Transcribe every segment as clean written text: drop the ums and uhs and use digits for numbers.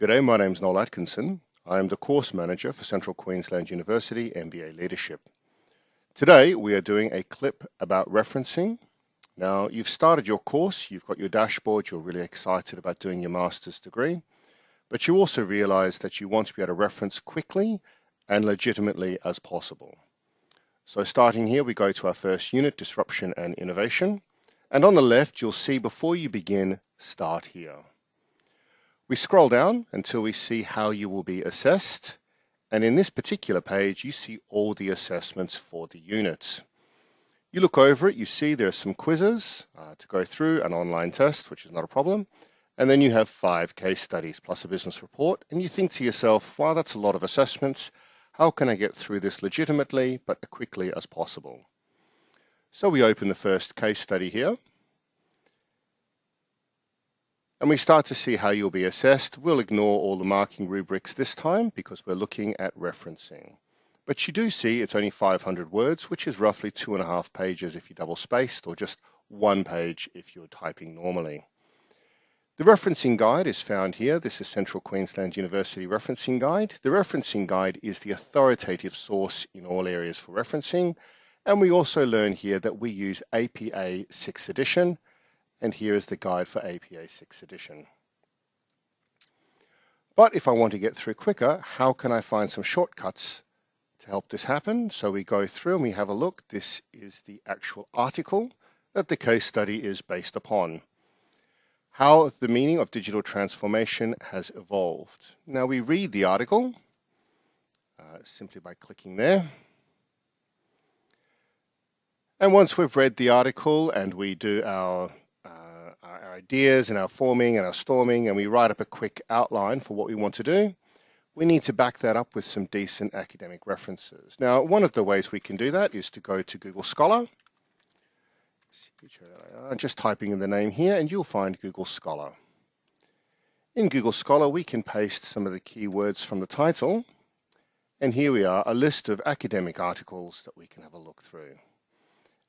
G'day, my name's Noel Atkinson. I am the course manager for Central Queensland University MBA Leadership. Today we are doing a clip about referencing. Now you've started your course, you've got your dashboard, you're really excited about doing your master's degree, but you also realize that you want to be able to reference quickly and legitimately as possible. So starting here, we go to our first unit, Disruption and Innovation. And on the left, you'll see before you begin, start here. We scroll down until we see how you will be assessed. And in this particular page, you see all the assessments for the units. You look over it, you see there are some quizzes to go through, an online test, which is not a problem. And then you have 5 case studies plus a business report. And you think to yourself, wow, that's a lot of assessments. How can I get through this legitimately, but as quickly as possible? So we open the first case study here. And we start to see how you'll be assessed. We'll ignore all the marking rubrics this time because we're looking at referencing. But you do see it's only 500 words, which is roughly 2.5 pages if you double spaced, or just 1 page if you're typing normally. The referencing guide is found here. This is Central Queensland University Referencing Guide. The referencing guide is the authoritative source in all areas for referencing. And we also learn here that we use APA 6th edition. And here is the guide for APA 6th edition. But if I want to get through quicker, how can I find some shortcuts to help this happen? So we go through and we have a look. This is the actual article that the case study is based upon. How the meaning of digital transformation has evolved. Now we read the article simply by clicking there. And once we've read the article and we do our ideas and our forming and our storming, and we write up a quick outline for what we want to do, we need to back that up with some decent academic references. Now, one of the ways we can do that is to go to Google Scholar. I'm just typing in the name here, and you'll find Google Scholar. In Google Scholar, we can paste some of the keywords from the title, and here we are, a list of academic articles that we can have a look through.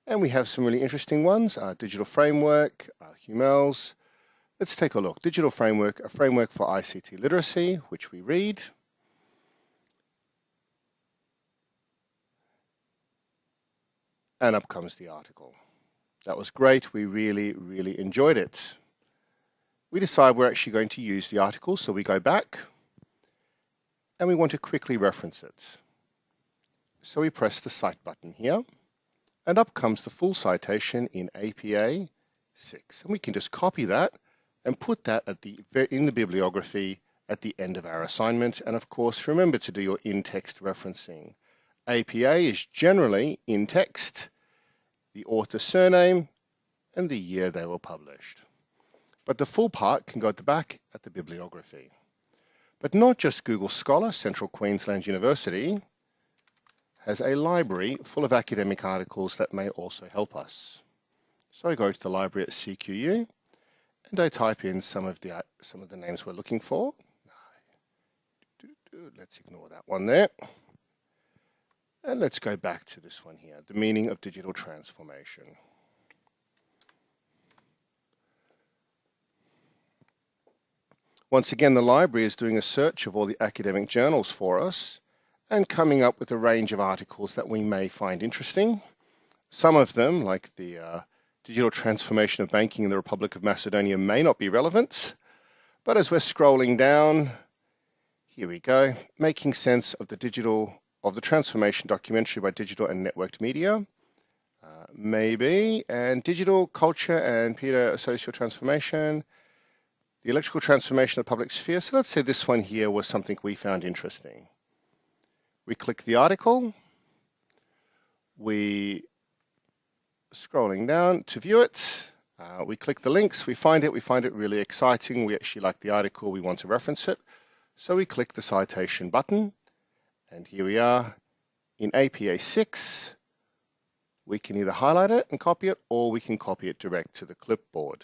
And we have some really interesting ones, Digital Framework, Humels. Let's take a look. Digital Framework, a framework for ICT literacy, which we read. And up comes the article. That was great. We really, really enjoyed it. We decide we're actually going to use the article, so we go back and we want to quickly reference it. So we press the Cite button here. And up comes the full citation in APA 6. And we can just copy that and put that in the bibliography at the end of our assignment. And of course, remember to do your in-text referencing. APA is generally in text, the author's surname, and the year they were published. But the full part can go at the back at the bibliography. But not just Google Scholar, Central Queensland University has a library full of academic articles that may also help us. So I go to the library at CQU and I type in some of the names we're looking for. Let's ignore that one there. And let's go back to this one here, the meaning of digital transformation. Once again, the library is doing a search of all the academic journals for us and coming up with a range of articles that we may find interesting. Some of them, like the digital transformation of banking in the Republic of Macedonia, may not be relevant. But as we're scrolling down, here we go, making sense of the transformation documentary by Digital and Networked Media, maybe, and digital culture and Peter social transformation, the electrical transformation of the public sphere. So let's say this one here was something we found interesting. We click the article, we scrolling down to view it, we click the links, we find it really exciting, we actually like the article, we want to reference it, so we click the citation button, and here we are in APA 6, we can either highlight it and copy it, or we can copy it direct to the clipboard.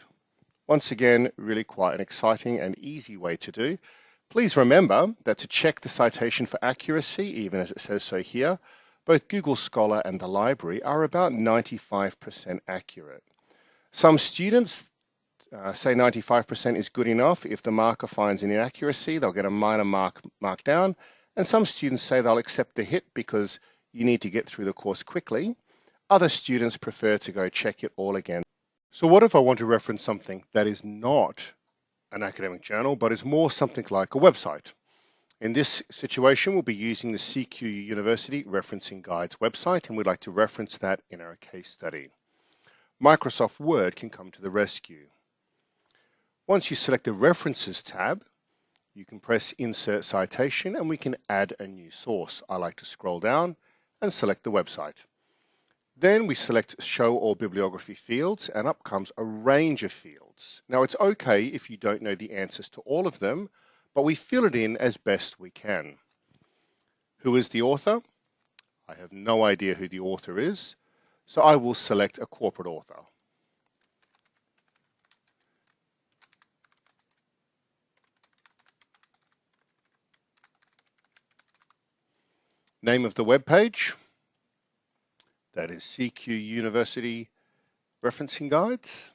Once again, really quite an exciting and easy way to do. Please remember that to check the citation for accuracy, even as it says so here, both Google Scholar and the library are about 95% accurate. Some students say 95% is good enough. If the marker finds an inaccuracy, they'll get a minor mark down. And some students say they'll accept the hit because you need to get through the course quickly. Other students prefer to go check it all again. So what if I want to reference something that is not an academic journal, but is more something like a website? In this situation, we'll be using the CQ University Referencing Guides website, and we'd like to reference that in our case study. Microsoft Word can come to the rescue. Once you select the References tab, you can press Insert Citation and we can add a new source. I like to scroll down and select the website. Then we select Show All Bibliography Fields, and up comes a range of fields. Now it's okay if you don't know the answers to all of them, but we fill it in as best we can. Who is the author? I have no idea who the author is, so I will select a corporate author. Name of the web page, that is CQ University Referencing Guides.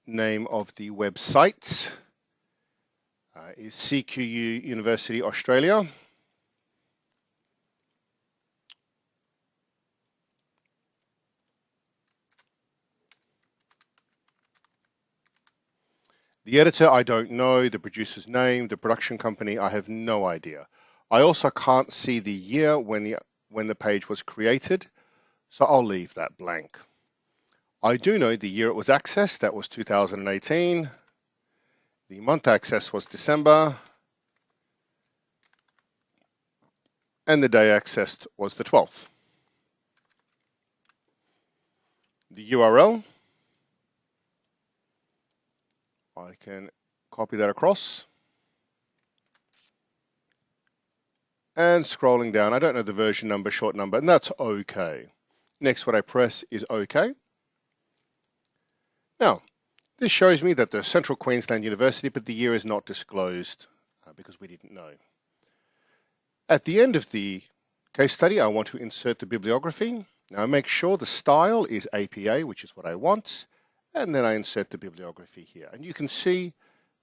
Name of the website is CQ University Australia. The editor, I don't know. The producer's name, the production company, I have no idea. I also can't see the year when the page was created, so I'll leave that blank. I do know the year it was accessed, that was 2018. The month accessed was December, and the day accessed was the 12th. The URL, I can copy that across. And scrolling down, I don't know the version number, short number, and that's okay. Next, what I press is OK. Now, this shows me that the Central Queensland University, but the year is not disclosed because we didn't know. At the end of the case study, I want to insert the bibliography. Now, I make sure the style is APA, which is what I want, and then I insert the bibliography here. And you can see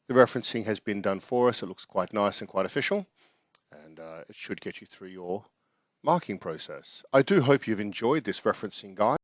the referencing has been done for us. It looks quite nice and quite official, and it should get you through your marking process. I do hope you've enjoyed this referencing guide.